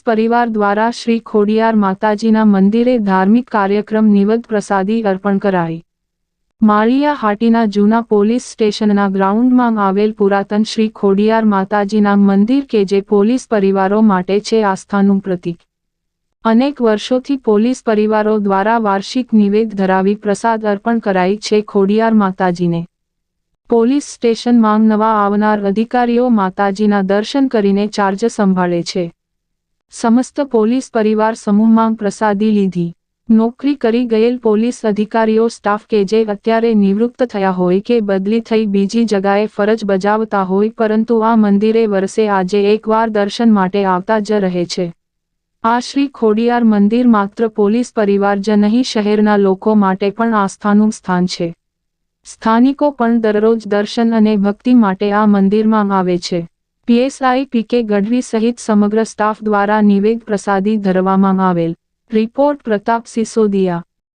પરિવાર દ્વારા શ્રી ખોડિયાર માતાજીના મંદિરે ધાર્મિક કાર્યક્રમ નિવેદ પ્રસાદી અર્પણ કરાઈ। માળિયા હાટીના જૂના પોલીસ સ્ટેશનના ગ્રાઉન્ડમાં આવેલ પુરાતન શ્રી ખોડિયાર માતાજીના મંદિર કે જે પોલીસ પરિવારો માટે છે આસ્થાનું પ્રતીક। અનેક વર્ષોથી પોલીસ પરિવારો દ્વારા વાર્ષિક નિવેદ ધરાવી પ્રસાદ અર્પણ કરાઈ છે ખોડિયાર માતાજીને। પોલીસ સ્ટેશનમાં નવા આવનાર અધિકારીઓ માતાજીના દર્શન કરીને ચાર્જ સંભાળે છે। સમસ્ત પોલીસ પરિવાર સમૂહમાં પ્રસાદી લીધી। નોકરી કરી ગયેલ પોલીસ અધિકારીઓ સ્ટાફ કે જે અત્યારે નિવૃત્ત થયા હોય કે બદલી થઈ બીજી જગાએ ફરજ બજાવતા હોય પરંતુ આ મંદિરે વર્ષે આજે એકવાર દર્શન માટે આવતા જ રહે છે। આ શ્રી ખોડિયાર મંદિર માત્ર પોલીસ પરિવાર જ નહીં શહેરના લોકો માટે પણ આસ્થાનું સ્થાન છે। સ્થાનિકો પણ દરરોજ દર્શન અને ભક્તિ માટે આ મંદિરમાં આવે છે। પીએસઆઈ પીકે ગઢવી સહિત સમગ્ર સ્ટાફ દ્વારા નિવેદ પ્રસાદી ધરવામાં આવેલ। રિપોર્ટ પ્રતાપ સિસોદિયા।